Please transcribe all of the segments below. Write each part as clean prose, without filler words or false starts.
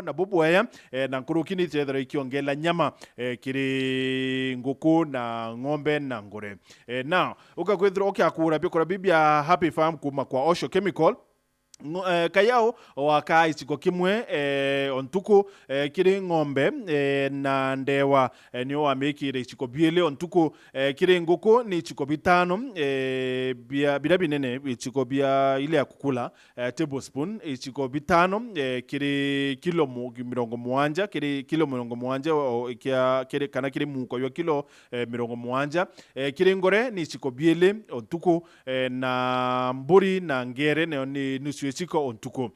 na bubwaya na nkurukini tethera ikiongela nyama kiri nguku na ng'ombe na ngore. Now ukakwithira ukiakura bikora bibia Happy Farm kuma kwa Osho Chemical kayao waka ichiko kimwe ontuku kiri ng'ombe na ndewa niyo wamekire ichiko biele ontuku kiri nguku ni ichiko bitano bia binene ichiko bia ile ya kukula tablespoon ichiko bitano kiri kilo mirongo muanja kiri kilo mirongo muanja kiri kana kiri muko yo kilo mirongo muanja kiri ngore ni ichiko biele ontuku na mburi na ngere ni nusu chiko ontuko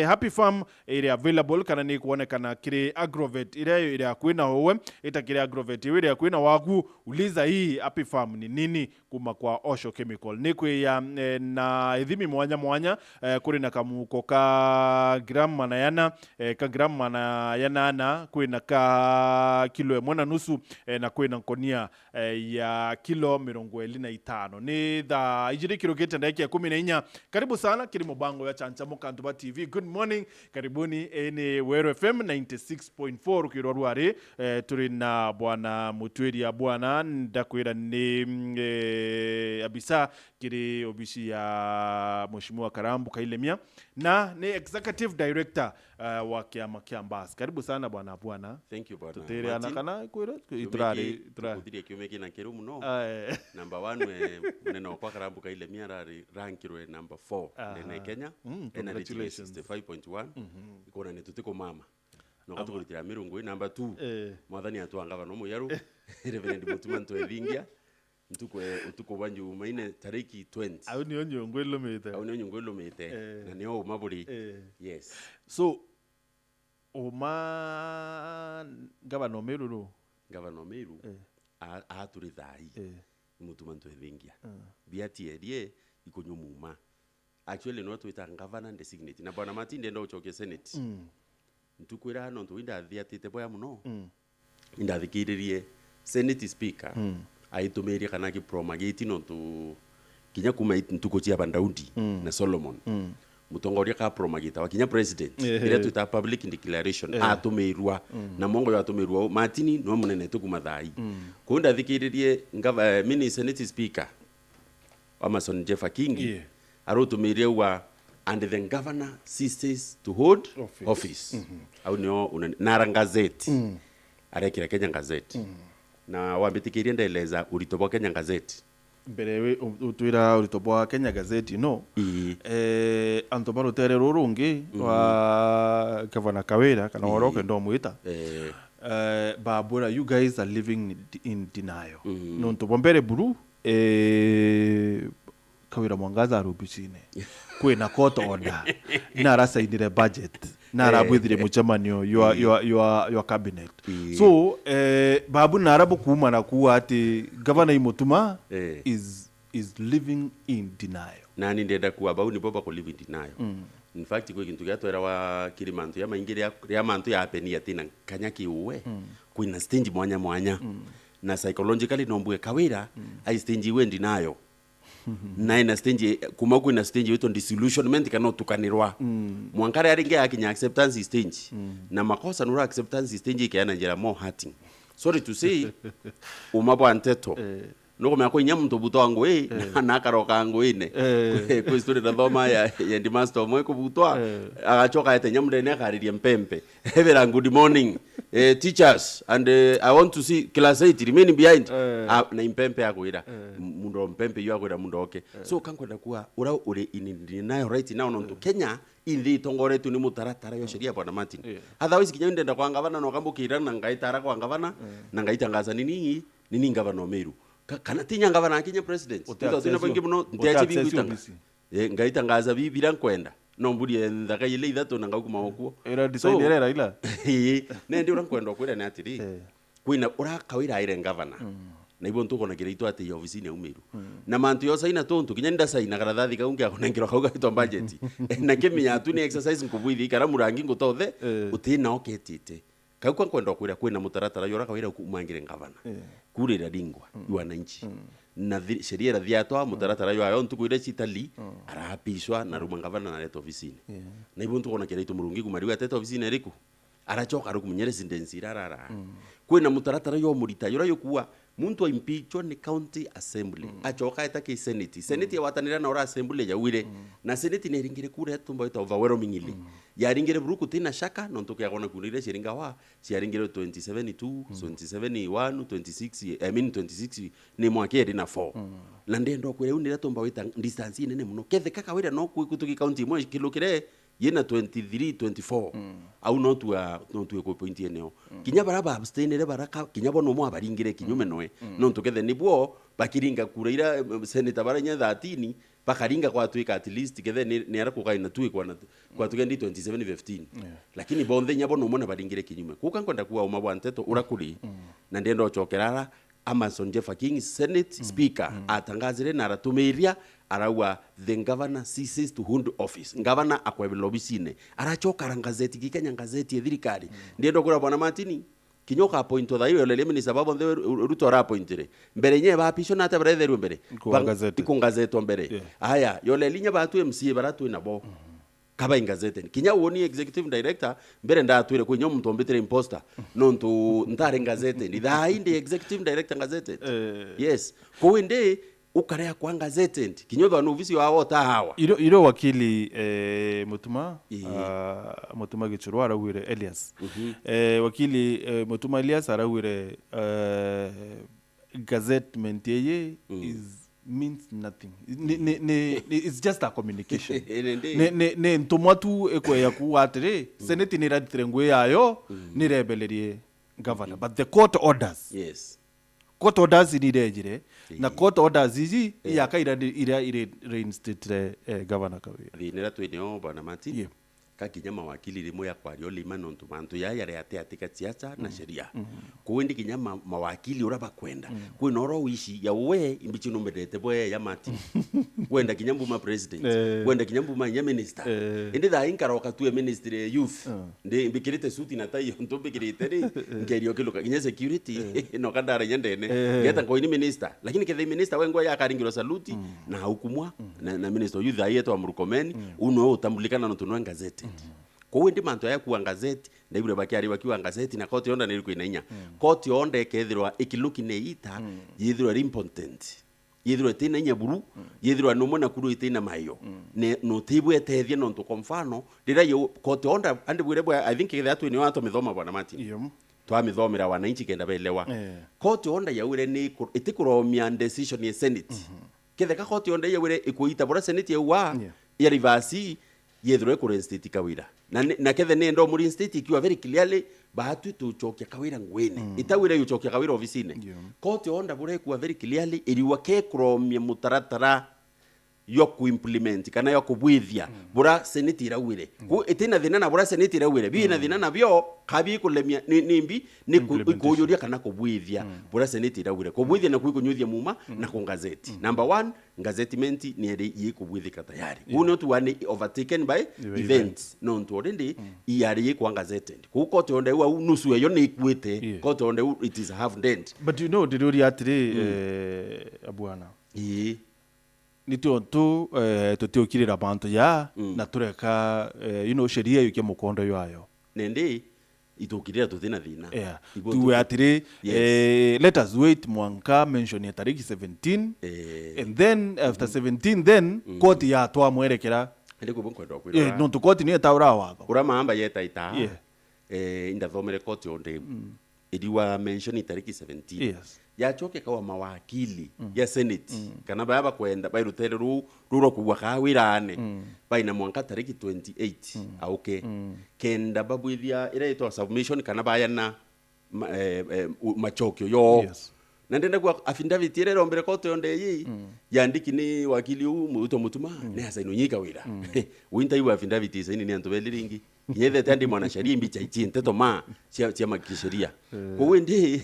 Happy Farm ire available kana ni kuonekana kiri Agrovet ire akwina howe ita kiri Agrovet ire akwina wagu uliza hii Happy Farm ni nini kuma kwa Osho Chemical ni kwa na idhimi mwanya kuri na kamuko ka gram manayana ka gram manayana na kwina ka kilo mwana nusu na kwina nkonia ya kilo 25 ni the ijiri kirokete ndaki ya 14 karibu sana kiri mubango ya Chanchamo Kantuba TV. Good morning, karibuni ene Wero FM 96.4 kirorware turi na bwana Mutweri ya bwana ndakwira ni abisa kiri obishi ya Mheshimiwa Karambu Kailemia na ni executive director wa Kiama Kiambas. Karibu sana bwana. Thank you bwana. Tutere anakana kwira itrari kudiri kiumeki na kirumu no. Number 1 muneno kwa Karambu Kailemia rankirwe number 4 na Kenya. Congratulations. 65.1 ikona ni tutiko mama. No katukulitira mirungu number 2 mwathani atwanga no muyaru Reverend Mutumanto Evingia utuko wanju maine tariki 20 au ni onyongo ilomete na niyo maburi yes. So Governor Meru aturi thai Mutumanto Evingia biati erie ikonyumuma actually no twita governor designate na bwana Matinde ndo uchoke senate ntukwira hano ntuinda thiatite boya muno indathikiririe senate speaker aitumirie kana ki promagate no tu kinya kuma ntuko chia bandaundi na Solomon mutongoria ka promagate wakinya president ile twita public declaration atumirwa na mongo yatumirwa Matini no munene tukuma thai kunda thikiririe mini senate speaker Amason Jeffa Kingi arotumirie wa and the governor ceases to hold office. Au nio nara gazeti arekira Kenya gazeti na wambitikirie ndaeleza uritobo Kenya gazeti mbere utwira uritobo Kenya gazeti no antobaro tere rurungi wa Governor Kawira kana woroke ndo muita babura you guys are living in denial no ntobombere buru Kawira Mwangaza arubicine kwina court order na rasaidire budget na rabwithire muchamanio your cabinet so babu narabu kuma na kuwa ati governor Imutuma is living in denial na ni ndenda kuwa bau ni boba ko live in denial in fact ko kintu gatwera wa Kilimantu ya maingiria ya mantu ya apeni atina kanyaki uwe kwina stage mwanya na psychologically nombwe Kawira I stage we denial na ina stage kuma ku ina stage weto disillusionment kana tukanirwa mwankare aringe akinya acceptance stage na makosa nura acceptance stage ikana njera more hurting sorry to say umabo anteto noko mako nyamuntu buto wangu na karoka wangu ko story na thoma ya ndi master mwe ko butwa agachoka ete nyamudene akaririe mpempe evera good morning teachers and I want to see class 8 remain behind na impempe akwira mundo mpempe yo akwira mundo okay so kankwenda kuwa ura uri nayo right now no Kenya indi tongore tu ni mutaratara yo sheria bwana Martin otherwise kinyende nda kwa ngavana no kambukira na ngaitara kwa ngavana na ngaitangaza nini ngavana Meru kana tinya ngavana Kenya president utatina bonge muno ndiache bingutanga ngaitangaza bibira nkwenda no mburi ndaka ile ithato na ngakuma okuo era design era ila ne ndi urankwenda kwira na atiri kwina ura Kawira ire ngavana na ibo ntuko na kire itu ati ofisini ya Meru na mantu yo saina tontu kinya nda saina karathathi kaungi akonengiro kauga ito budget na kemi ya tu ni exercise nkubuithi kara murangi ngutothe utina oketite Kauka kwenda kwina mutaratara yora kawira kumangire ngavana kurira dingwa wananchi na sheria rathiatwa mutaratara yo ntukwire citali arapishwa na ruma ngavana na leta ofisini na ibuntu kona kire itumurungi kumariwa teta ofisini eriku arachoka rukumenyere residence irarara kwina mutaratara yo murita yora yokuwa muntu impeachwa ni county assembly achoka etake senate yawatanira na ora assembly yawire na senate ne ringire kure tumba ita overwhelmingly ya ringire buruku tina shaka no ntoke yakona kunire shiringa wa cia ringire 27 21 26 I mean 26 ni mwake ri na 4 na ndendo kwire unira tumba wita distance nene muno kethe kaka wira no kutuki county mwe kilokire yena 23 24 au no tu ko point eneo kinya baraba abstainere baraka kinya bono mwa baringire kinyume noe no tukethe nibwo bakiringa kureira senator baranya 13 bakaringa kwa tuika at least kethe ni ara kukaina tuika kwa tukendi 27 15 lakini bonthe nya bono mona baringire kinyume kuka nkonda kuwa umabwanteto urakuri na ndendo chokerara Amason Jeffa King Senate Speaker atangazire na aratumiria arawa the governor ceases to hold office governor akwebela obisine arachoka ngazeti gikenya ngazeti ya thirikari ndiendo kura bwana Martini kinyoka appoint tha iyo lele mini sababu nthe Ruto ra appointire mbere nye ba pisho na ta brether mbere ikungazeto mbere aya yo lelinya batu MC baratu inabo kaba ingazete kinya woni executive director mbere ndatwire kwenye muntu ombetere imposter nontu ntare ngazete ndi indi executive director ngazete yes kuinde ukarea kwa ngazete kinyotho no ofisi wa wota hawa iro wakili mutuma gichurwa arawire Elias wakili mutuma Elias arawire gazettement yeye is means nothing. It's just a communication. ne ntumwa tu ekwe ya kuatire senate ni raditire ngwe yayo ni rebelerie governor but the court orders court orders ni rejire na court orders izi yakaira ira reinstate governor kawira rinera twinyo bwana Martin kakinya mawakili rimwe ya kwario lima nontu mantu ya yare atika siasa na sheria kuwendi kinya mawakili uraba kwenda kwinoro wishi ya we imbichi nomberete boye ya Martin wenda kinya mbuma president wenda kinya mbuma ya minister indi da inkaroka tu ministry youth ndi imbikirite suti na tayo ntombikirite ri ngerio kiluka kinya security no kandara nyendene geta ko ni minister lakini kethe minister wengo ya karingiro saluti na hukumwa na minister youth ayeto amrukomeni uno utambulikana no tunwa gazeti kwa ndi manto ya kuwa gazeti na ibure bakiari wakiwa gazeti na koti onda nilikuwa inainya koti onda ekethirwa ikiluki neita yithirwa important yithirwa tina nyaburu yithirwa no mona kuru itina mayo ne no tibu etethia no to konfano ndira yo koti onda andi bure bwa I think that we ni watu mithoma bwana Martin twa mithomera wananchi kenda belewa koti onda yaure ni itikuromia decision ya senate kethe ka koti onda yaure ikuita bora senate ya reverse yethirwe ku reinstate kawira na kethe ne ndo muri instate ikiwa very clearly bahatu tuchokia kawira ngwene itawira yuchokia kawira ofisine kote onda bure kuwa very clearly iriwa ke kromia mutaratara yo ku implement kana yo kubwithia bura senate irawire ku itina thina na bura senate irawire bi na thina na byo kabi kulemia nimbi ni kuyuria kana kubwithia bura senate irawire kubwithia na kuikunyuthia muma na ku gazeti number 1 gazettement ni eri yikubwithika tayari uno tu one overtaken by events no to already iyari yikwa gazeti ku kote onda wa nusu yo ni ikwete kote onda it is half dent but you know diruri atire abwana nitio tu tutiokirira bantu ya na tureka sheria yuke mukondo yayo nende itokirira tuthina tu atire let us wait mwanka mention ya tariki 17 and then after 17 then court ya twa mwerekera ende kubonkwenda kwira no to court ni taura watho urama amba yeta ita indathomere court onde ediwa mention tariki 17 yachoke kawa mawakili ya senate kana baba kwenda bairutere ruro kuwa kawirane baina mwanka tariki 28 kenda babwithia ira ito submission kana bayana machokyo yo na ndenda kwa affidavit ire rombere kote onde yi yandiki ni wakili umuto mutuma ne hasa inonyika wira winta yu affidavit isa ni anto beliringi yethe tandi mwana sharia mbicha ichi nteto ma cia makisheria kwa wende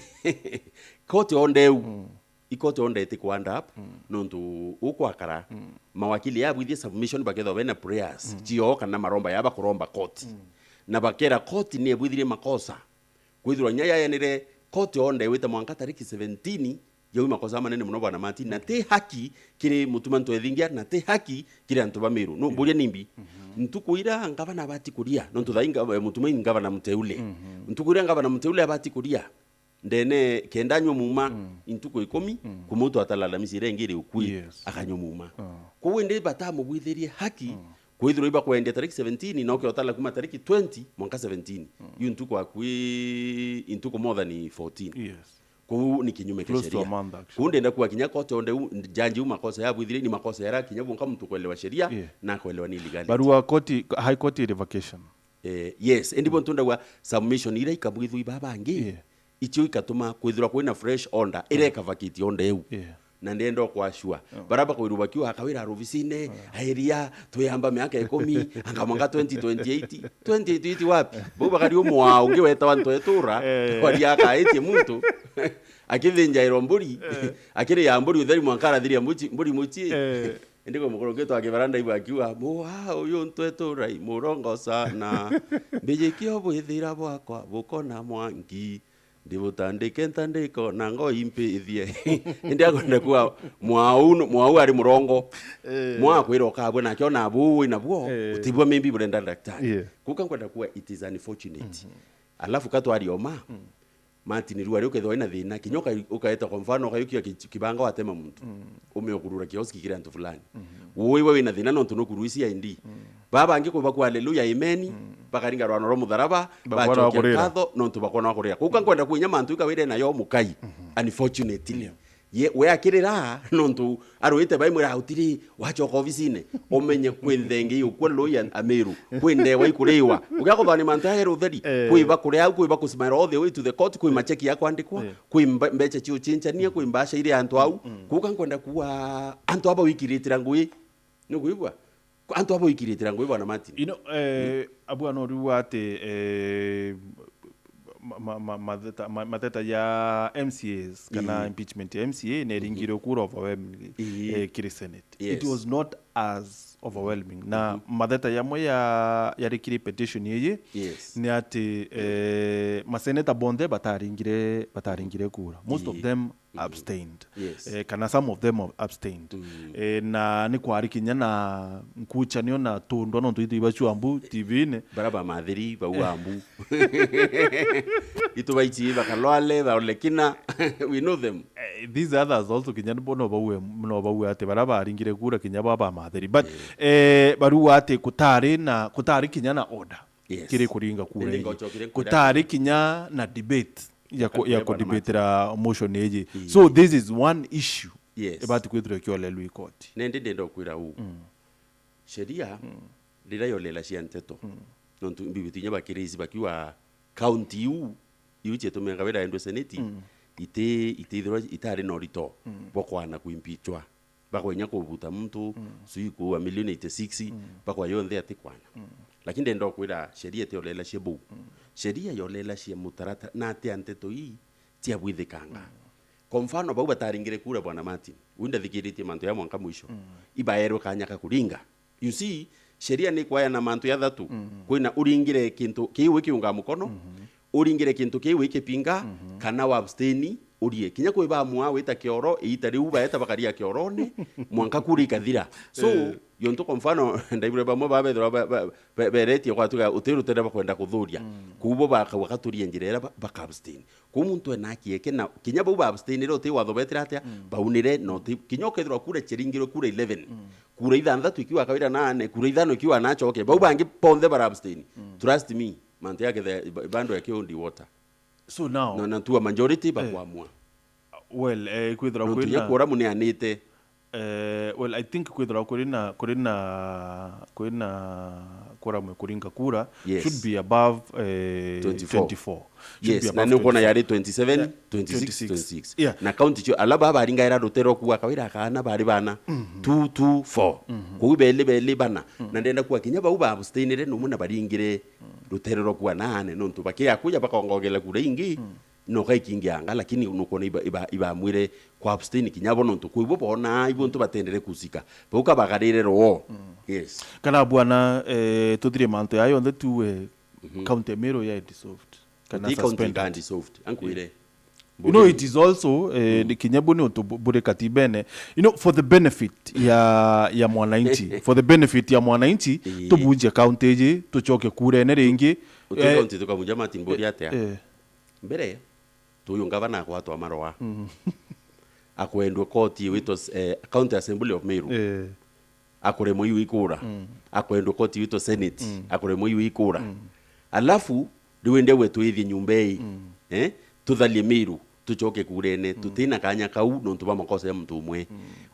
kote onde ikote onde eti kwanda up nontu ukwakara mawakili ya bwithia submission baketho bena prayers jio kana maromba ya bakuromba court na bakera court ni bwithire makosa kwithirwa nya yayanire kote onde wita mwanka tariki 17 yau makosa manene muno bwana Martin na te haki kire mutuma nto ethingia na te haki kire antu bamiru no mburia nimbi ntukuira ngavana bati kuria no ntuthainga mutuma ngavana muteule ntukuira ngavana muteule abati kuria ndene kendanywa muma intuko 10 kumutu atalalamisi ngire ukui akanywa muma kuwe ndi batamu bwithirie haki kwithirwa iba kwendea tariki 17 na okotala kuma tariki 20 mwanka 17 yu ntuko akui intuko more than 14 ku ni kinyume cha sheria kunde nda kuwa kinya kote onde janji makosa ya bwithire ni makosa ya raki nyabu nkamu tukuelewa sheria na kuelewa ni legality barua koti high court revocation yes ndipo ntunda wa submission ile ikabwithu ibabangi icho ikatuma kwithirwa kwina fresh order ile kavakiti onde eu na ndendo kwa shua baraba kuirubakiwa akawira rufisine airia tuyamba miaka 10 angamanga 2028 wapi boba kali umwa ungeweta wantu etura kwali akaetie muntu akithinja iromburi akire ya mburi utheri mwankara thiri mburi muchi ndiko mukorogeto akibaranda ibu akiwa uyo ntu etura murongo sana mbijikio bwithira bwakwa bukona mwangi ndibutandike ntandiko nango impithie ndiagonda kuwa mwau ari murongo mwa kwiro kabwe na kiona abu ina bwo utibwa mimbi burenda daktari kuka kwenda kuwa it is unfortunate alafu katwari oma Martin ruari ukethwa ina thina kinyoka ukaeta kwa mfano ukayukia kibanga watema muntu umeokurura kioski kile antu fulani wewe ina thina no tunokuruisi ya indi baba angikuba kwa haleluya amen bakaringa rwano ro mutharaba bachokia katho no tubakona wakuria kuka kwenda kuinya mantu ikawire nayo mukai unfortunately ye we akirira no ntu arwite bai mwira utiri wachoka ofisine omenye kwenthengi ukwo ya ameru kwende wa ikuriwa ugakothani mantu ahero theri kuiba kuria au kuiba kusimara all the way to the court kuima cheki yako andikwa kuimbecha chiu chinchania kuimbasha ile antu au kuka kwenda kuwa antu aba wikiritira ngui no kuibwa antu aba wikiritira ngui bwana Martin abu anoruwa ate mateta ya MCAs kana impeachment ya MCA neringiro kura overwhelming kiri Senate it was not as overwhelming na mateta ya moya ya rikiri petition yeye ni ati maseneta bonde bataringire kura most of them abstained kana some of them abstained na ni kwari kinya na nkuchanio na tundo no tuitu ibachu ambu TV ne baraba madhiri ba uambu itu baichi bakalwale baolekina we know them these others also kinya bono bawe ate baraba aringire kura kinya baba madhiri but baru ate kutari kinya na order kire kuringa kura kutari kinya na debate yako debatera motion eje so this is one issue about kwithira kiole lui court nende ndendo kwira u sheria ndira yolela cianteto no mbibitinya bakirisi bakiwa county u iwiche tumenga wera endo senate ithirwa itari norito bokwana kuimpichwa bakwenya kubuta mtu suiku wa milioni 86 bakwa yonthe atikwana lakini ndendo kwira sheria te yolela shebu sheria yolela cia mutarata na ate anteto hii tia bwithikanga kwa mfano bau bataringire kura bwana Martin wenda thikiritie mantu ya mwanka mwisho ibaero kanyaka kuringa you see sheria ni kwaya na mantu ya thatu kwina uringire kintu kiwe kiunga mukono uringire kintu kiwe kipinga kana wa abstaini urie kinya kwiba mwa wita kioro itari uba eta bakaria kiorone mwanka kuri kathira so yonto kwa mfano ndaibure bamwe babethera bereti kwa tuga utiru tenda bakwenda kuthuria kubo bakaturia njirera bakabstain ku muntu enakieke na kinya bau abstain ro te watho betira atia baunire no kinya kethira kura chiringiro kura 11 kura ithanthatu ikiwa kawira 8 kura ithano ikiwa nachoke bau bangi ponthe barabstain trust me mantu yake bando yake on the water so now na tuwa majority bakwamwa well kwithira kwina kura mune anite well I think kwithira kurina kura mwe kuringa kura should be above 24 yes na nuko na yari 27 26 na county cho alaba baringa era rutero kuwa kawira kana bari bana 224 kubele bana na ndenda kuwa kinya bau ba abstainire no muna baringire rutero kuwa nane no ntubake akuja bakongogela kura ingi no kaikingianga lakini nuko iba mwire kwa abstain kinyabo no ntukuibo bona ibo ntu batendere kusika boka bagarire ro yes kana bwana tuthire manto yayo the two county mero ya dissolved Kana the county suspended. can dissolved ankwire. You know, it is also nikinyabuni utubure katibene, you know, for the benefit ya mwananchi, for the benefit ya mwananchi tubunje county je tuchoke kure ene ringi county tukamunja matimbodi atia mbere tuyungava na kwa twa marwa akwendwe koti wito county assembly of Meru akuremo ikura akwendwe koti wito senate akuremo ikura alafu ndiwende wetu ithi nyumbei tuthalie Meru tuchoke kurene tutina kanya kau no ntuba makosa ya mtu umwe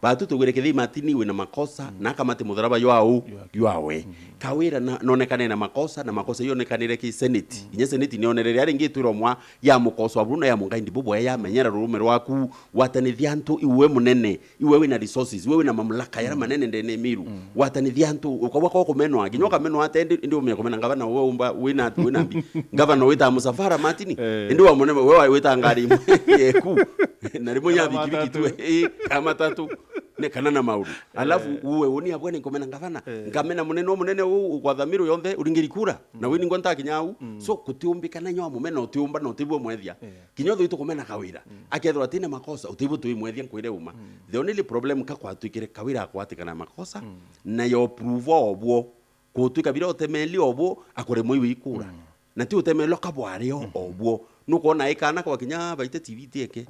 batu tugerekethi matini we na makosa na kamate mutharaba yawe kawira nonekane na makosa yonekanire ki senate inye senate nionerere ari ngitwiro mwa ya mukoso abruno ya mungaindi bubo ya menyera rurume rwaku watanithia ntu iwe munene iwe wina resources iwe wina mamlaka ya manene ndene Meru watanithia ntu ukwa kwa kumenwa ginyoka menwa atende ndi umya kumena ngavana wewe umba wina mbi ngavana wita musafara matini ndi wa munene wewe wita ngari yeku na rimo ya bikibiki tu kama tatu ne kanana mauru alafu uwe uni abwene komena ngavana ngamena munene kwa dhamiro yonthe uringiri kura na wini ngonta kinyau so kutiumbikana nyo mumena utiumba no tibwo mwethia kinyotho itu komena kawira akethwa tine makosa utibu tu mwethia kwire uma the only problem ka kwa tukire kawira akwatikana makosa na yo prove obwo kutuika biro temeli obwo akore moyo ikura na ti utemelo kabwario obwo nukona ikana kwa kinya baite TV tieke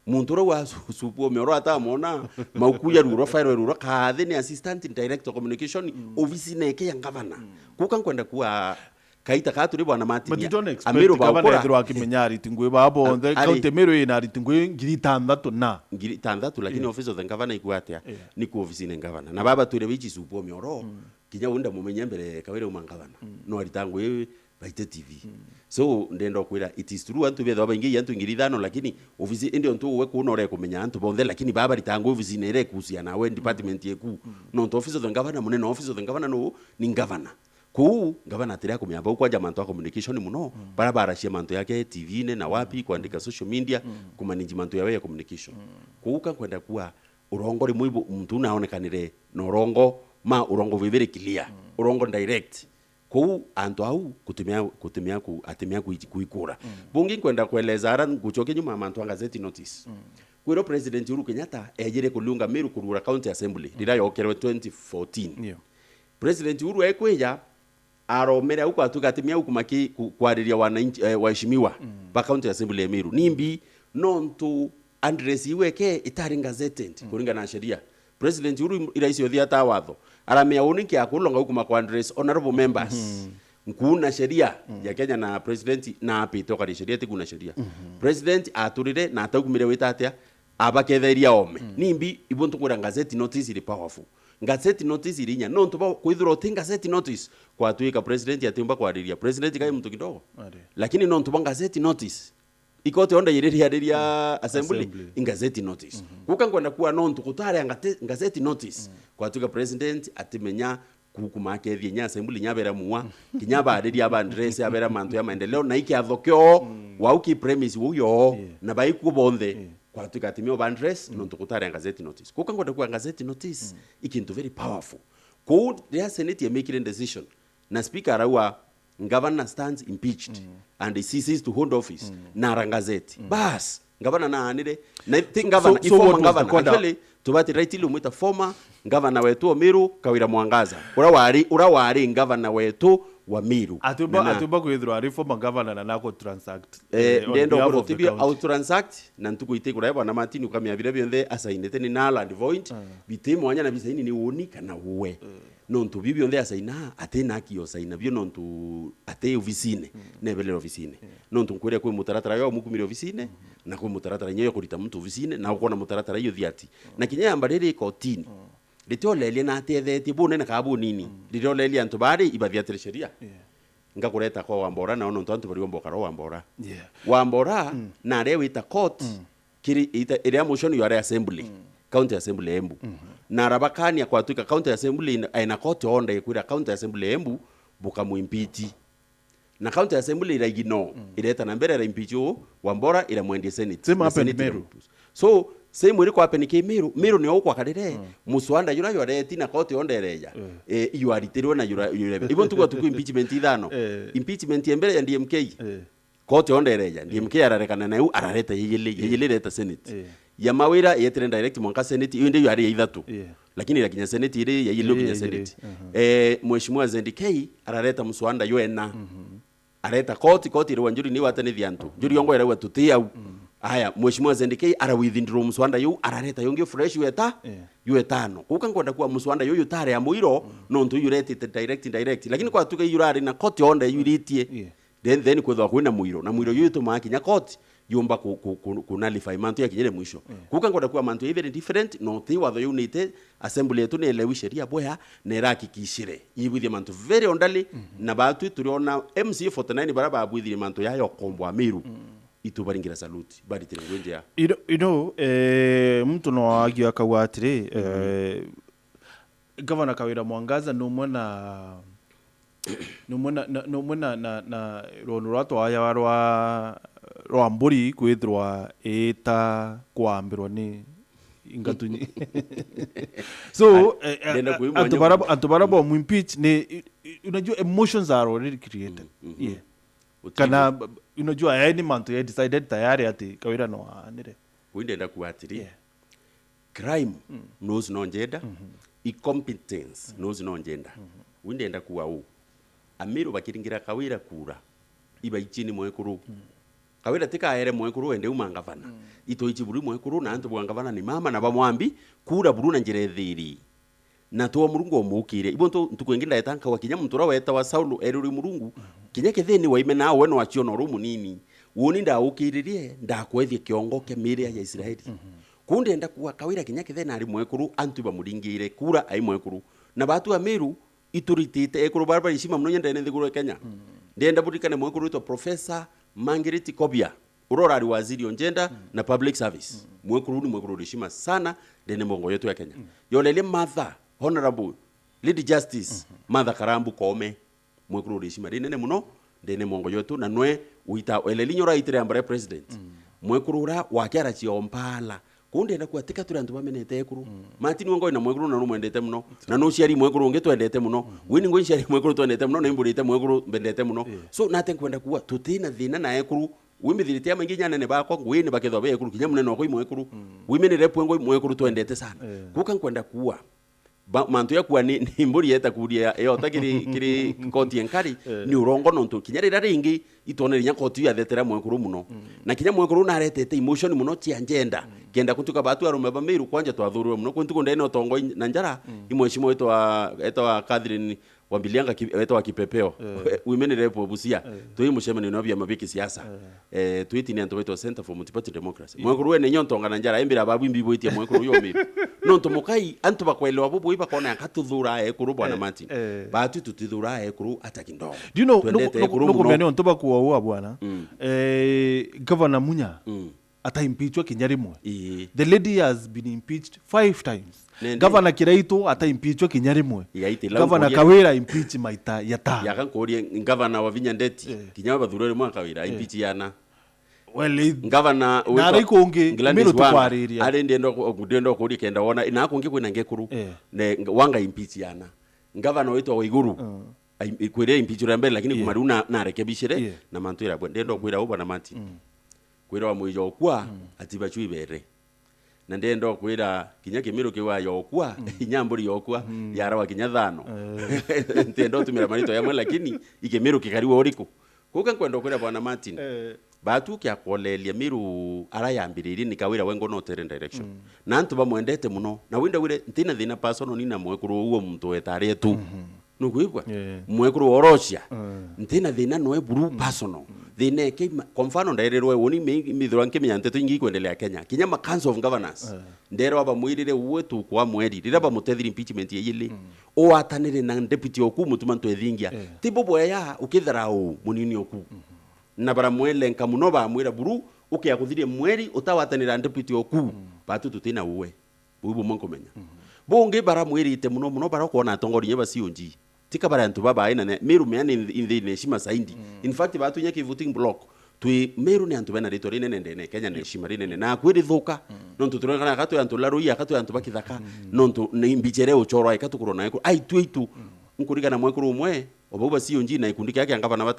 muntu ro wa supu mero atamona maukuya ruro fire ruro kathe ni assistant director communication office neke ya governor kuka kwenda kuwa kaita katuri bwana Martin Amiru ba ukora thro akimenyari tingwe babo the county Meru ina tingwe ngiri tandatu lakini office of the governor ikuatia ni ku office ne governor na baba ture bichi supu mero kinya unda mumenye mbere kawere umangavana no aritangwe baite TV so ndendo kwira it is true antu betho baingi antu ngirithano lakini ofisi ndio ntu we kunore kumenya antu bonthe lakini baba ritango ofisi nere kusia nawe department yeku no to office of the governor munene office of the governor no ni governor ku governor tira kumyamba kwa jamanto ya communication muno barabara cia manto yake TV ne na wapi kuandika social media ku management yawe ya communication kuuka kwenda kuwa urongo rimwe mtu naonekanire no urongo ma urongo very clear urongo direct ku anto au kutumia atemia kuikura bungi kwenda kueleza ara kuchoke nyuma mantu anga gazeti notice kwiro president Uhuru Kenyatta ejere kulunga Meru kurura county assembly rira yokerwe 2014 president Uhuru ekweja aromera huko atukatimia huko maki kwariria wananchi waheshimiwa ba county assembly ya Meru nimbi nontu address iweke itari gazetted kuringa na sheria president Uhuru iraisi yothia tawatho aramea uniki akulonga huko kwa address honorable members nkuna sheria ya Kenya na president na apito kali sheria tikuna sheria president aturire na atagumire witatia abaketheria ome nimbi ibuntu kura gazeti notice iri powerful gazeti notice irinya no ntuba kwithiro tinga gazeti notice kwa tuika president atimba kwa riria president kai mtu kidogo lakini no ntuba gazeti notice ikote onda yiriria assembly in gazeti notice kuka kwenda kuwa no ntukutare gazeti notice kwa tuika president atimenya kukumake thienya assembly nyabera muwa kinyaba ariria bandress abera mantu ya maendeleo na iki athokyo wa uki premise uyo na baiku bonthe kwa tuika atimio bandress no ntukutare gazeti notice kuka kwenda kuwa gazeti notice ikintu very powerful ku the senate make a decision na speaker rawa governor stands impeached and he ceases to hold office na rangazeti bas governor na anire na think governor informa governor actually tubati rightly umwita former governor wetu Meru Kawira Mwangaza ura wari governor wetu wa Meru atuba kwithirwa reform governor na nako transact ndendo bro tibia out transact na ntuko itekura yaba na matini ukamya vile vile assignete ni null and void bitimo anya na bisaini ni unika na uwe no ntu bibio ndea saina atena kiyo saina bio no ntu ate ofisine nebele ofisine no ntu kwere kwe mutaratara yo mukumire ofisine na kwe mutaratara nyeyo kurita mtu ofisine na ukona mutaratara yo thiati na kinya ambarere kotini litolele na atetheti bune na kabu nini litolele antu bari ibadhiatire sheria ngakureta kwa wambora na ono ntu antu bari wamboka ro wambora wambora na rewe ita court kiri ita area motion yo area assembly county assembly Embu na rabakania kwa tuika county assembly ina court onda ikwira county assembly Embu buka muimpiti na county assembly ira igino ileta na mbere ra impicho wambora ila mwendie senate so same iri kwa penike Meru ni okwa kadire muswanda yura yoreti na court onda ereja iyo aritirwe na yura ibon tuko tuku impeachment ithano impeachment embere ya DMK koti ondereja DMK ararekana nayo arareta yeyele reta senate ya mawira yetre direct mwanka senate iyo ndio yari ithatu lakini la kinya senate ile yeyele kinya senate mheshimiwa Zendikei arareta mswanda yoena areta koti ile wanjuri ni watani thiantu njuri yongo era tutia haya mheshimiwa Zendikei ara withindro mswanda yu arareta yonge fresh yuetano kuka ngwenda kwa mswanda yu tare ya muiro no ntu yurete direct lakini kwa tuka yurari na koti onde yuritie then kwethwa kwina muiro na muiro yu tumakinya koti yumba kunalify mantu ya kinyere mwisho kuka ngwenda kwa mantu even different no ti watho unite assembly yetu ne elewi sheria boya ne rakikishire ibithie mantu very ondali na batu turiona MC 49 baraba abwithire mantu yayo kombwa miru itubaringira salute bari tirengwenja mtu no agio akawatire Governor Kawira Mwangaza no mwana na ronurato aya rwa mburi kwithwa eta kwambirwa ni ingatunyi so antubarabo impeach ne unajua emotions are already created kana unajua any man to decided tayari ati Kawira no anire windenda kuatiri crime knows no gender incompetence knows no gender windenda kuwa amiru bakiringira Kawira kura iba ichini mwekuru Kawira tika ere mwekuru ende umangavana ito ichiburi mwekuru na antu bwangavana ni mama na bamwambi kura buruna njire thiri na tuwa murungu omukire ibonto ntukwengenda etanka wakinya mtura weta wa Saulo eruri murungu kinya ketheni waime na weno wachio no rumu nini woni nda ukiririe nda kwethie kiongo ke miria ya Israeli kunde enda kuwa Kawira kinya ketheni ari mwekuru antu bamuringire kura ai mwekuru na batu amiru ituritite ekuru barbara ishima mno nyenda ene thiguru Kenya ndenda budikane mwekuru to Professor Mangiriti Kobia urora ari waziri onjenda na public service mwekuru ni mwekuru ishima sana ndene mongo yetu ya Kenya yolele Martha Honorable Lady Justice Martha Karambu Kome mwekuru ishima ndene muno ndene mongo yetu na nwe uita elelinyo raitire ambare president mwekuru ra wakiara chiompala kunde enda kuatika turi antu bamenete ekuru matini wongo ina mwekuru na rumwendete muno na no ciari mwekuru nge twendete muno wini ngo ciari mwekuru twendete muno na imburite mwekuru bendete muno so nate kwenda kuwa tutina thina na ekuru wimithirite amaingi nyane ne bako ngwini bakethwa be ekuru kinya munene oko mwekuru wimenire pwengo mwekuru twendete sana kuka kwenda kuwa mantu yakuwa ni mburi yeta kuria yo takiri koti enkari ni urongo nonto kinyarira ringi itone rinya koti ya thetera mwekuru muno na kinya mwekuru na retete emotion muno tia njenda kenda kutuka batu arume bamiru kwanja twathurwe muno kuntuko ndene otongo na njara imweshimo etwa Catherine Wambilianga etwa Kipepeo women rep Busia tuyi mushemane no bya mabiki siasa twiti ni anto etwa Center for Multiparty Democracy mwekuru wene nyontonga na njara embira babu imbibo itie mwekuru yo miru nonto mukai antu bakwelewa bubu iba kona yakatuthura ekuru bwana Martin batu tutithura ekuru atakindo do you know no komene onto bakuwa bwana Governor Munya ata impeachwa kinyarimwe the lady has been impeached 5 times Governor Kiraito ata impeachwa kinyarimwe Governor Kawira impeach maita yata yakankorie Governor wa Vinyandeti kinyaba bathurore mwa Kawira impeach yana well Governor nari konge mero tukwariria ari ndendo kuri kenda wona ina konge kwina ngekuru ne wanga impeach yana Governor wetu wa Iguru ikwire impeach mbele lakini kumaruna na rekebishire na mantu ira ndendo kwira ubana Martin kwira wa mwijo kwa atiba chui bere na ndendo kwira kinya kimiro kiwa yokwa inyamburi yokwa yara wa kinya thano ndendo tumira marito yamwe lakini ikemiro kikariwa oriko kuka kwenda kwira bwana Martin batu kya kolelia miru ara yambiriri ni Kawira wengo no terrain direction na antu bamwendete muno na winda wire ntina thina personal ni na mwekuru uwo muntu etare tu nukuigwa mwekuru orosia ntina thina no eburu personal thina ke kwa mfano ndairerwe woni mithura nkimenya nteto ingi kwendelea Kenya kinya ma council of governors ndero aba mwirire uwetu kwa mweri rira ba mutethiri impeachment yeyile o atanire na deputy oku mutuma ntwethingia tibobo ya ukitharau munini oku na bara mwele nkamuno ba mwira buru ukia kuthirie mweri utawatanira deputy oku batu tutina uwe bubu monkomenya bonge bara mwiri ite muno bara ko na tongori nyeba sionji tika bara ntu baba ina meru me in the neshima saindi in fact batu nyaki voting block tui meru ne antu bana ritori nene Kenya neshima rinene na kwiri thuka nontu turangana katu antu laruia akatu antu bakithaka nontu ne mbichere uchoro aikatu kurona iko ai tuitu nkurigana mwekuru umwe obuba sionji na ikundi yake angaba na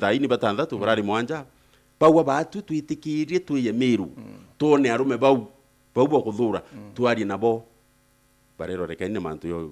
thaini batandatu barari mwanja bau abatu twitikirie twiye miru tone arume bau bakuthura twari nabo barero rekaine mantu yo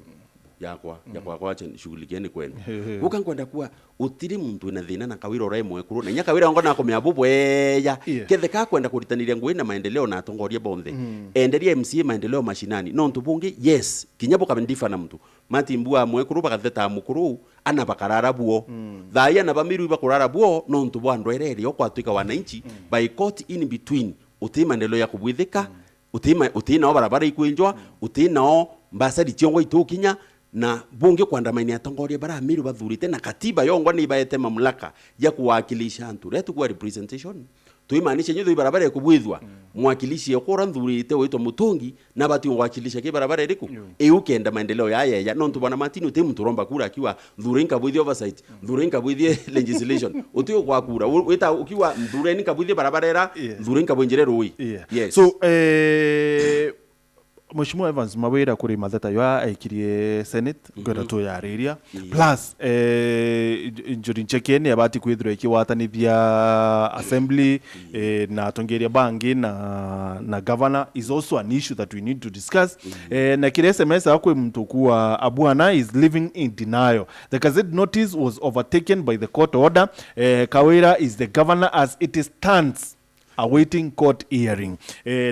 yakwa kwacha shughulikieni kwenu uka nkwenda kuwa utiri muntu na thina na kawira ora imwe kuru na nya kawira ngona komya bubweya kethe ka kwenda kuritaniria ngui na maendeleo na atongoria bonthe enderia MCA maendeleo mashinani no ntubungi yes kinyabo kabendifa na mtu mati mbua mwe kuru bakatheta mukuru ana bakarara buo thaya na bamiru bakurara buo no ntubu andwereri okwatuika wananchi by court in between utima maendeleo ya kubwithika utina barabara ikwenjwa utina mbasari tiongo itukinya na bunge kuandamania atongoria bara miru bathurite na katiba yongwa ni baete mamlaka ya kuwakilisha antu retu kwa representation tuimanisha nyitho ibarabara ya kubwithwa mwakilishi yakora nthurite witwa mutungi na bati wakilisha ke barabara iriku ukenda maendeleo ya no ntubona matini uti mtu romba kura akiwa thurinka bwithio oversight thurinka bwithie legislation utio kwa kura wita ukiwa thurinka bwithie barabara era thurinka bwenjere rui yes so Mheshimiwa Evans Mawira kuri matheta ya aikirie Senate gwera to ya area plus Njuri Nchekeni abati kwithira ikiwatanithia assembly na tongeria bangi na governor is also an issue that we need to discuss na kile SMS akwe mtu kuwa Abwana is living in denial. The Gazette notice was overtaken by the court order. Kawira is the governor as it stands awaiting court hearing.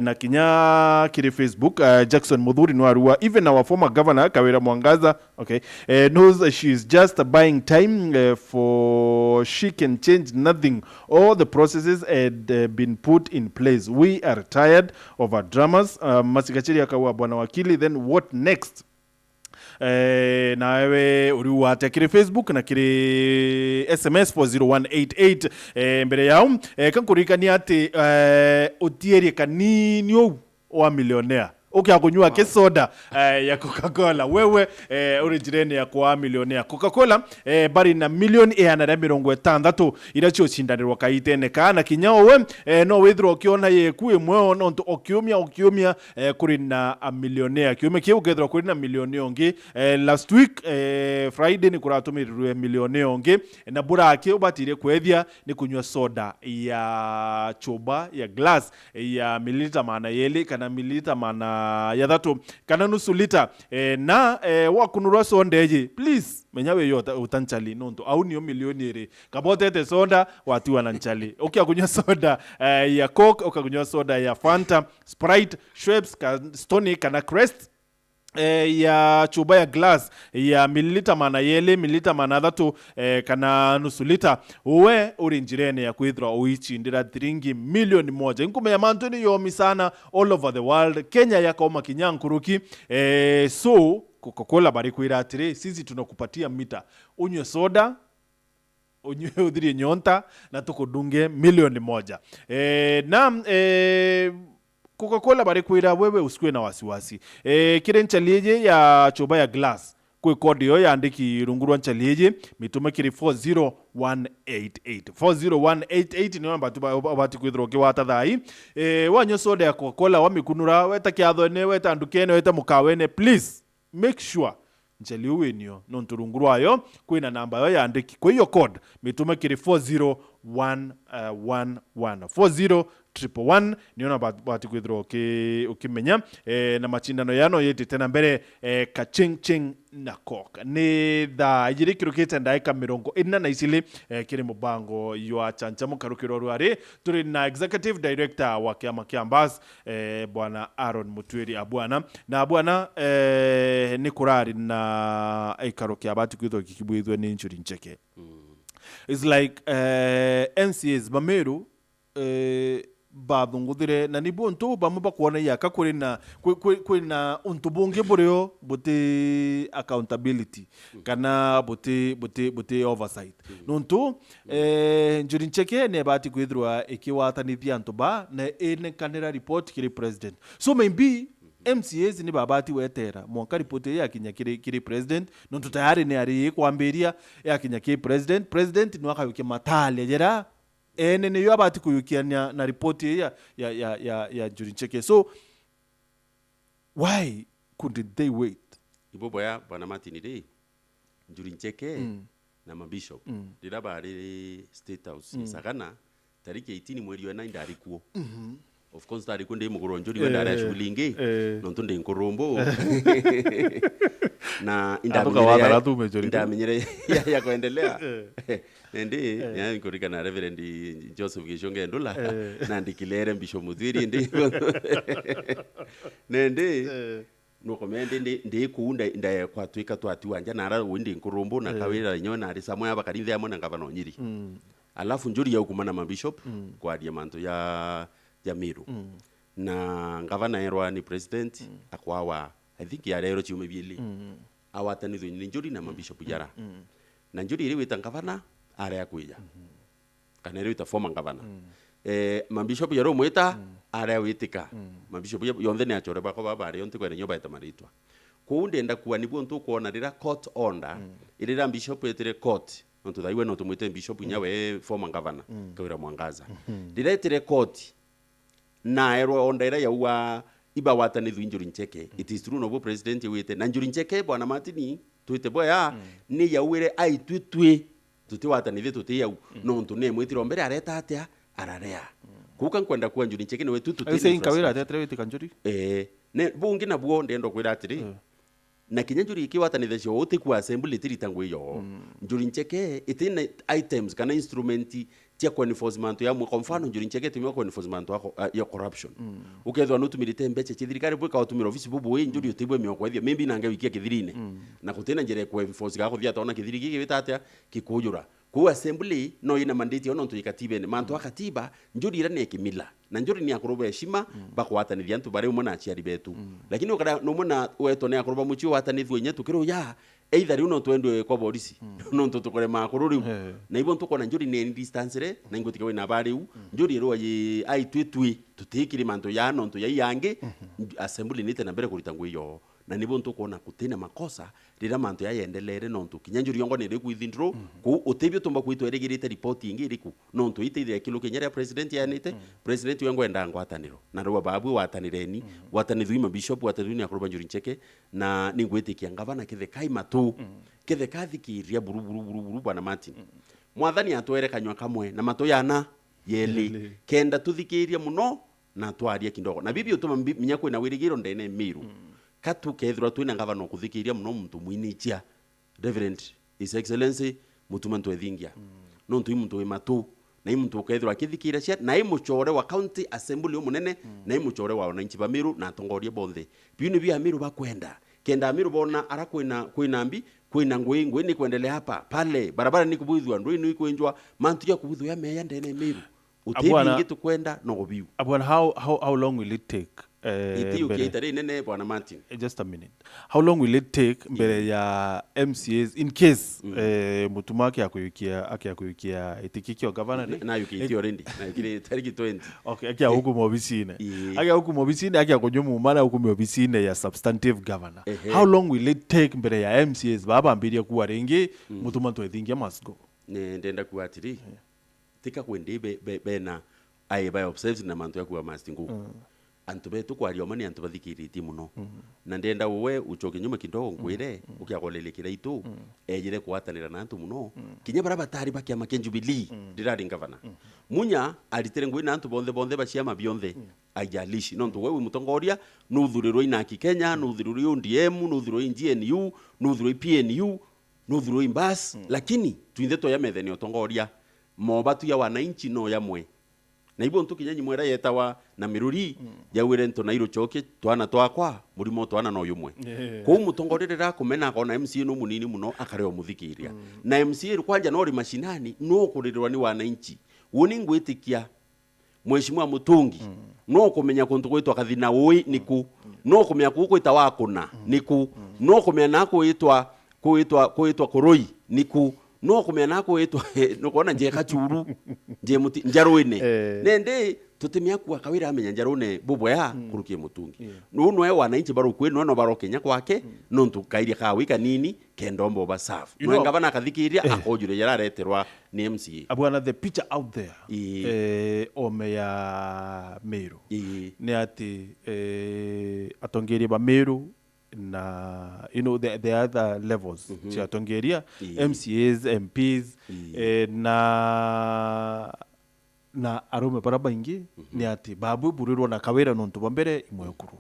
Na kinya kiri Facebook Jackson Mudhuri Nwarua, even our former governor Kawira Mwangaza knows she is just buying time for she can change nothing. All the processes had been put in place. We are tired of our dramas. Masikachiri akawa bwana wakili, then what next? Nawe uriwate kiri Facebook na kiri SMS 40188 mbere yao kankurikania ati utierie kanini wa millionaire ukiakunywa kesoda ya Coca-Cola wewe uri jireni ya kwa millionaire Coca-Cola bari na milioni 160 iracho cindanirwa kaitene kana kinyao we no withdraw ukiona ye kuwe mwe no okiumia kuri na a millionaire kiume kiu kethra kuri na milioni ongi last week Friday ni kuratumirwe milioni ongi na buraki ubatire kwethia ni kunywa soda ya chuba ya glass ya mililita mana yeli kana mililita mana ya dhatu kana nusu lita na wakunurwa sondeji please menyawe yo utanchali nonto au niyo milioni ere kabotete soda watu wananchali kunywa soda ya Coke ukakunywa soda ya Fanta, Sprite, Schweppes, Stony kana Crest ya chuba ya glass ya mililita mana yele mililita mana dhatu kana nusu lita uwe uri njirene ya kuithra uichi ndira thiringi milioni 1 nkume ya mantuni yomi sana all over the world. Kenya yaka oma kinyankuruki so Coca-Cola bari kuira atire sisi tunakupatia mita unywe soda unywe udhiri nyonta na tukudunge milioni 1 na Coca-Cola bari kuira wewe usikwe na wasiwasi. Kire nchaliye ya choba ya glass kwe kodi yo yandiki rungurwa nchaliye mitume kiri 40188 40188 niyo abati kwithro ki wata thai wanyo soda ya Coca-Cola wa mikunura weta kiathone weta ndukene weta mukawene please make sure nchali uwenio no nturungurwa yo kwina namba yo yandiki kwa hiyo code mitume kiri 40111 40111 niona bati kwithro ukimenya na machindano yano yeti tena mbere kaching na Coke ni da yiri kirukite ndaika mirongo ina na isili kiri mubango ywa chanchamu karukiro rwari turi na executive director wa kiama kiambas bwana Aaron Mutwiri Abwana na Abwana ni kurari na ikaruki abati kwithro kikibwithwe ni Njuri Ncheke. It's like MCAs bameru bathunguthire na nibu ntu bamuba kuona yaka kwina untubunge buryo buti accountability kana buti oversight nuntu Njuri Ncheke ne bati kwithirwa ikiwatanithia ntuba na ene kanera report kiri president so maybe MCAs ni babati wetera mwaka report ya kinya kiri president nuntu tayari ni ari kwambiria ya kinya kiri president ni wakayuke matale jera ni yo abati kuyukia na report ya Njuri Ncheke so why couldn't they wait ibobo ya bwana Martin Day Njuri Ncheke na mabishop dira bari state house sagana tariki 18 mweri wa 9 ndari kuo of course ndari kunde mugoro njuri wenda ara shughuli ingi nonto ndi nkorombo na indamenyere ya kuendelea ndi yani kurika na Reverend Joseph Gishonge Ndula na ndikilere mbisho muthiri ndi ndi no komende ndi kuunda inda kwa twika twatiwanja nara windi nkorombo na kawira nyona ari samwe abakarinze amo na ngavana Nyiri alafu njuri ya ukumana mabishop kwa diamanto ya Miru na ngavana erwa ni president akwawa I think ya rero chiume bieli awatanizo ni njuri na mabishop jara na njuri iri wita ngavana are yakuija kana iri wita former ngavana mabishop yaro mwita are witika mabishop yonde ne achore bako baba ari yonte kwere nyoba etamaritwa kuunde enda kuwa nibo ntu kuona rira court order iri bishop etire court ntu daiwe no tumwite bishop nyawe former ngavana kawira Mwangaza rira etire court na ero ondera ya uwa iba watani Njuri Ncheke it is true no president wete na Njuri Ncheke bwana Martini tuite boya ni ya uwere ai twitwe tuti watani vetu te ya no ntune mwitiro mbere areta atia ararea kuka kwenda kwa Njuri Ncheke no tutu te sai kawira atia wete kanjuri ne bungi na buo ndendo kwira atiri na kinyanjuri iki watani the show uti kwa assembly tiritangu yo Njuri Ncheke itina items kana instrumenti tia kwa enforcement ya kwa mfano Njuri Ncheke tumia kwa enforcement ya corruption ukethwa nutumilite mbeche chithirikari bwe ka tumira office bubu we Njuri utibwe mioko ethia maybe nanga wikia kithirine na kutena njere kwa enforce ga kuthia taona kithiri gigi witatia kikujura ku assembly no ina mandate ono ntu ikatibe ne mantu akatiba Njuri ira ne kimila na Njuri ni akuroba heshima bako watanithia ntu bare umona achiari betu lakini ukada no mona weto ne akuroba muchi watanithwe nyetu kiro ya either uno twendwe kwa polisi no ntu tukore makururi na ibo ntu kona Njuri ne distance na ngotika we na bari u Njuri ro ye ai twitwi tutikiri mantu ya no ntu ya yange assembly nite na mbere kuritangu iyo na nibo ntu kona kutena makosa rira mantu ya yendelere no ntu kinyanjuri yongo ne reku withdraw ku utebyo tumba kuitwa regirite report ingi iriku no ntu ite kilo kenyera president ya nite president yango enda ngwataniro na ro babu watanireni watanithwi mabishop watanithwi akoroba Njuri Ncheke na ningwetikia ngavana kethe kai matu kethe kathikiria buru bwana Martin mwathani atwere kanywa kamwe na mato yana yeli kenda tuthikiria muno na twaria kindogo na bibi utuma minyako na wirigiro ndene Miru katu kethwa twina ngavana kuthikiria muno muntu mwinichia Reverend His Excellency mutuma ntwethingia no ntu muntu we matu na muntu kethwa akithikira cia na imuchore wa county assembly umunene na imuchore wa wananchi ba Miru na tongorie bonthe bini bia Miru bakwenda kenda Miru bona ara kwina mbi kwina ngwe ni kuendelea hapa pale barabara ni kubuithwa ndoi ni kuenjwa mantu ya kubuithwa ya meya ndene Miru utebi ngitu kwenda no gobiu abwana how long will it take just a minute how long will it take mbere ya MCAs in case mutumaki akuyukia itikikio governor na yukitio rendi na kile tariki 20 okay akia huku mobisine akia kunyumu mara huku mobisine ya substantive governor how long will it take mbere ya MCAs baba mbiria kuwa rengi mutumantu ethingia must go ne ndenda kuatiri tika kwende bena ai by observe na mantu ya kuwa mastingu antu betu kwa riomani antu bathikiriti muno na ndenda uwe uchoke nyuma kidogo ngwire ukiagolelekira itu ejire kwatanira na antu muno kinya bara batari bakia makenjubilee dirari ngavana munya alitere ngwina antu bonde baciama bionthe ajalishi no ntu wewe mutongoria nuthurirwo inaki Kenya nuthurirwo UDM nuthurirwo GNU nuthurirwo PNU nuthurirwo imbas lakini tuinde to ya metheni utongoria mobatu ya wananchi no yamwe na ibo ntu kinyanyi mwera yetawa na miruri yawire nto na iro choke twana twakwa murimo twana no yumwe ko mutongorerera kumena kona MCA no munini muno akareo muthikiria na MCA kwanja no ri mashinani no kurirwa ni wananchi woni ngwitikia mweshimwa mutungi no kumenya kuntu kwitwa kathina woi niku no kumenya kukwita wakuna niku no kumenya nako kuitwa koroi niku no kumenya nako etwa no kona nje kachuru nje muti njaroine nende tutemia kwa kawira amenya njarone bubo ya kurukie mutungi no no ya wananchi baro kwenu no baro Kenya kwake no ntukairia kawika nini kendombo basafu no ngabana akathikiria akojure yarareterwa ni MCA abwana the picture out there ome ya Meru ni ati atongeria ba Meru na the other levels chatongeria MCAs MPs na na arume bara baingi ni ati babu burirwo na kawira nontu bambere imwe kuru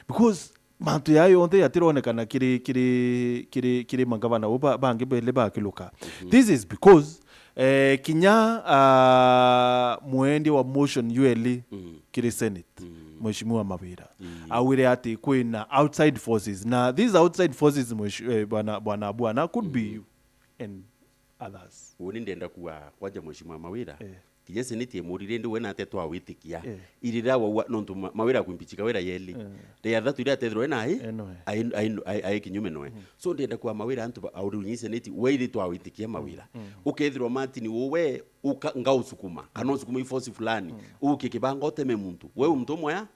because mantu yayo onde yatironekana kiri mangavana uba bangi bele bakiluka this is because kinya muendi wa motion ULE kiri Senate Mheshimiwa Mawira awire ati kwina outside forces na these outside forces bwana could be you and others woni ndenda kuwa kwaja Mheshimiwa Mawira kinya Senate emurire ndi wena atetwa witikia irira wa nontu Mawira kwimpichika wera yeli de ya thatu ira tethro ena ai kinyume noe so ndenda kuwa Mawira antu auri Senate weire twa witikia Mawira ukethirwa Martin wowe ngausukuma kana usukuma iforce fulani ukikibanga oteme muntu wewe mtu moya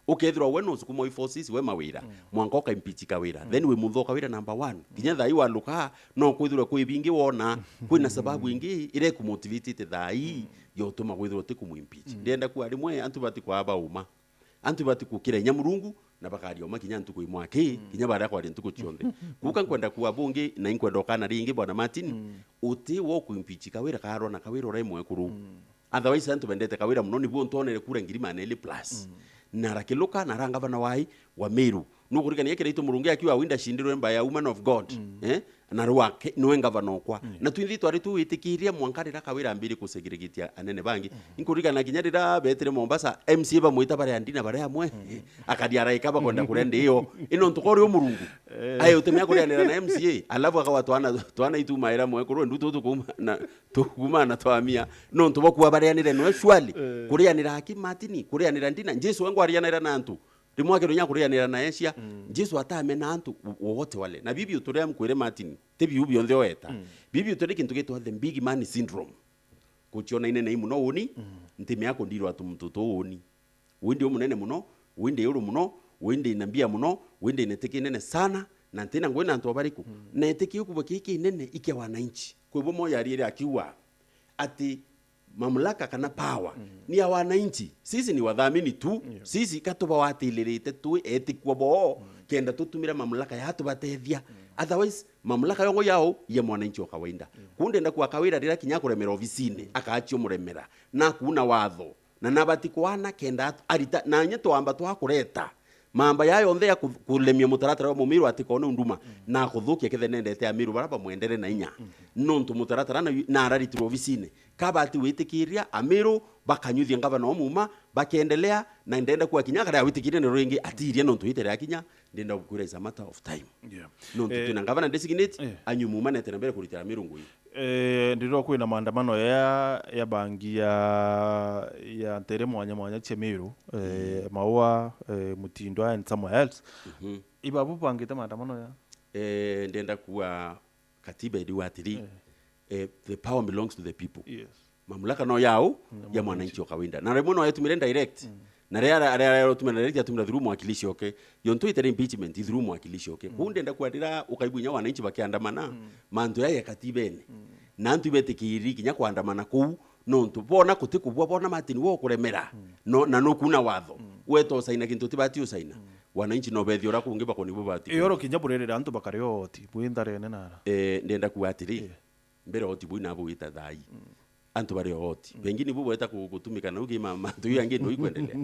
ukethirwa we no sukuma forces we Mawira mwangoka impichika wira then we muthoka wira number 1 kinya thai waluka no kwithirwa kwi bingi wona kwina sababu ingi ire ku motivate thai yotuma kwithirwa te kumwimpichi ndenda ku arimwe antu bati kwa aba uma antu bati kukira nyamurungu na bakari oma kinya ntuko imwaki kinya bara kwa ntuko chionde kuka kwenda kuwa bunge na inkwenda kana ringi bwana Martin uti wo kuimpichika wira karo na kawira uraimwe kuru otherwise antu bendete kawira muno nibuo ntonere kura ngiri manele plus na rakiluka na ranga bana wai wa Meru no kurika ni ekere murungi akiwa winda shindiro by a woman of God na ruwa no ngavana kwa na twinthi twari tu itikiria mwankarira kawira mbiri kusegirigitia anene bangi inkurika na kinyarira betere Mombasa MC ba muita bare andina bare amwe akadia ikaba kwenda kurende hiyo ino ntukori omurungu ayo temya kurianira na MCA alafu akawa twana itu maira mwe kuru ndu tukuma na twamia no ntubo kuwa bare anire no shwali kurianira haki Martin kurianira ndina Jesu wangu arianira na antu rimwake runya kurianira na Asia Jesu atamena antu wote wale na bibi utorea mkwire Martin te bibi onthe oeta bibi utore kintu gitwa the big man syndrome kuchiona inene muno uni ntimi yako ndiro atumtuto uni windi omunene muno windi yuru muno windi inambia muno windi ineteke nene sana na tena ngwena antu abariku na eteke yuko kiki nene ike wananchi kwa hivyo moya ariere akiwa ati mamlaka kana power ni ya wananchi sisi ni wadhamini tu sisi katuba watilirite tu etikwa bo kenda tutumira mamlaka ya hatu batethia otherwise mamlaka yongo yao ya mwananchi wa kawaida kunde nda kwa kawaida rira kinya kuremera ofisini akaachio muremera na kuna watho na nabati kwana kenda arita na nyeto amba twakureta mamba yayo ndhe ya kulemia mutaratara wa mumiru atikone unduma na kuthukia kithenendete amiru baraba mwendere na inya nontu mutaratara na araritiro ofisini kabati witikiria amiru bakanyuthia ngavana omuma bakiendelea na ndenda kwa kinyaka ya witikiria ne ringi atiria nontu itere akinya ndenda gukura is a matter of time nontu tuna ngavana designate anyumuma na tena mbere kuritira amiru ngui ndiro kwina maandamano ya bangi ya ntere mwanya chemiru maua mutindo and somewhere else ibabu bangite maandamano ya ndenda kuwa katiba idiwatiri the power belongs to the people mamlaka no yao ya mwananchi wa kawaida na remono yatumire direct na rea tumira direct yatumira through mwakilishi yonto itere impeachment through mwakilishi kunde nda kwandira ukaibunya wananchi bakiandamana manto ya katibene na antu betikiri kinya kwandamana ku no ntubona kutikubwa bona Martin wo kuremera no na no kuna watho weto saina kintu tibati usaina wananchi no bethio ra kungiba ko nibo bati yoro kinya burere antu bakarioti buindare nena ndenda kuatiri mbere oti buina buita thai antu bari oti pengine bubo eta kutumika na ugima mantu yange no ikwendelea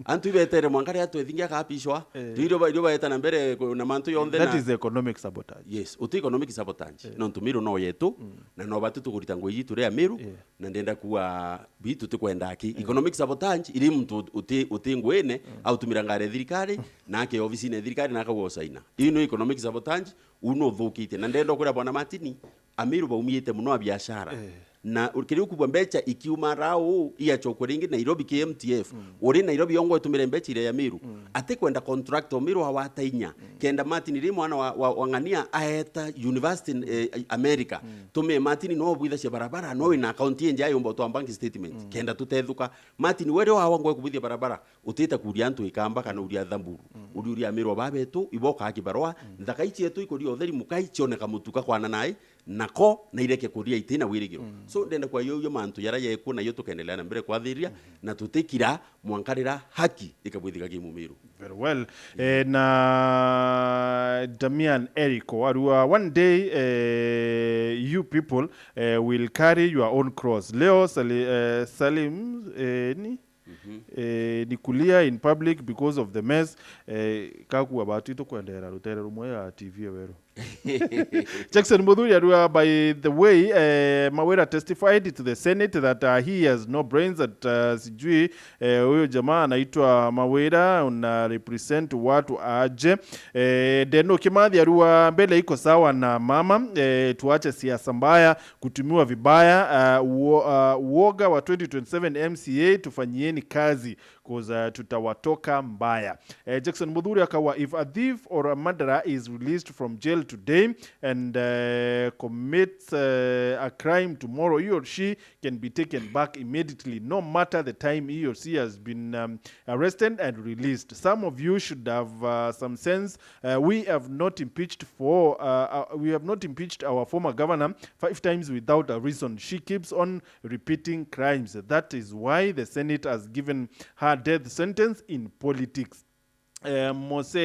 antu betere mwangare atu ethingia kapishwa ndiro baeta na mbere na mantu yonde na that is economic sabotage yes uti economic sabotage no ntumiro no yetu na no batu tukurita ngo yitu rea miru na ndenda kuwa bitu tukwenda aki economic sabotage ili mtu uti ngwene au tumira ngare thirikari na ke office ne thirikari na kawo saina ino economic sabotage uno thukite na ndenda kura bwana Martin amiru baumiite muno a biashara na ukiri kubwa mbecha ikiuma rao iya chokoringi Nairobi KMTF ori Nairobi yongo tumire mbecha ile ya miru ate kwenda contractor miru hawatainya kenda Martin ri mwana wa ngania aeta university America tume Martin no bwitha cia barabara no ina account yenje ayo mbo to bank statement kenda tutethuka Martin were wa ngwe kubithia barabara utita kuria antu ikamba kana uria thamburu uria miru babetu iboka akibarwa thakaichi yetu ikori otheri mukai chioneka mutuka kwana nai nako na ireke kuria itina wirigiro so ndenda kwa yo mantu yara yeku na yo tukendelea na mbere kwathiria na tutikira mwankarira haki ikabwithika kimumiru very well na Damian Eriko arua one day you people will carry your own cross. Leo Salim ni kulia in public because of the mess kaku about it kwendera rutere rumwe ya TV wero. Jackson Muthuri arua, by the way, Mawera testified to the Senate that he has no brains, that sijui huyo jamaa anaitwa Mawera una represent watu aje. Deno Kimathi arua, mbele iko sawa na mama, tuache siasa mbaya kutumiwa vibaya, uoga wa 2027 MCA tufanyieni kazi cause tutawatoka mbaya. Jackson Muthuri akawa, if a thief or a murderer is released from jail today and commits a crime tomorrow, he or she can be taken back immediately, no matter the time he or she has been arrested and released. Some of you should have some sense. We have not impeached our former governor 5 times without a reason. She keeps on repeating crimes. That is why the Senate has given her death sentence in politics. Mose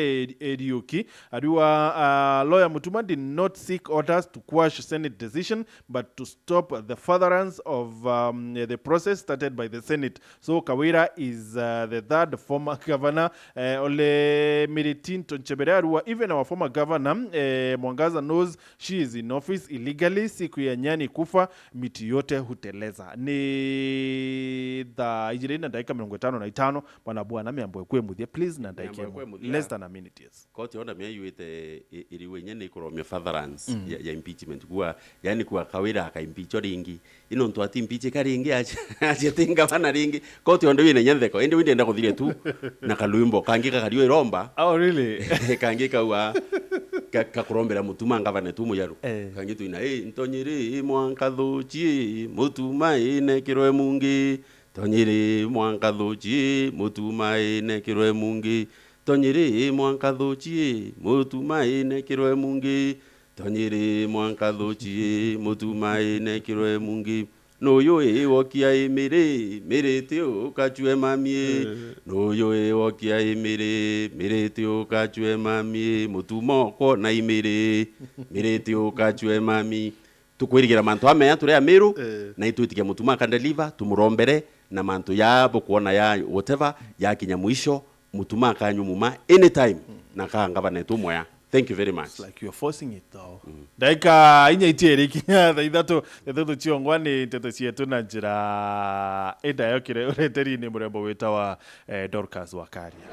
Erioki Adua lawyer Mutuma did not seek orders to quash Senate decision but to stop the furtherance of the process started by the Senate. So Kawira is the third former governor. Ole Miritin Tonchebere Arua, even our former governor Mwangaza knows she is in office illegally. Siku ya nyani kufa miti yote huteleza. Ni the ijirina daika 55 bwana bwana miambo kwe muthie please na daika less than a minute. Yes. Koti ona mea yuete iliwe nyene ikoromia furtherance ya impeachment kuwa yani kuwa Kawira haka-impeach ringi ino ntu ati impeach karingi aje tinga bana ringi koti onda wine nyantheko ende winde enda kuthire tu na kalwimbo kangika kariyo iromba. Oh really? Kangika wa kakurombera mutuma ngavane tu muyaru kangitu ina ntonyiri mwankathuchi mutuma ine kirwe mungi tonyiri mwankathuchi mutuma ine kirwe mungi tonyiri mwankathuchi mutuma ine kirwe mungi tonyiri mwankathuchi mutuma ine kirwe mungi noyo wokia imire teo kachwe mamie noyo wokia imire teo kachwe mamie mutumo ko na imire teo kachwe mami tukwirigira mantu amea turi amiru na itwitikia mutuma kandeliva tumurombere na mantu ya bokuona ya whatever ya kinya mwisho mutuma kanyumuma anytime na kangaba netu moya. Thank you very much. It's like you're forcing it though. Daika inya itiere kinya ithato chiongwani teto cietu na njira enda yokire ureteri ni murembo witawa Dorcas Wakaria.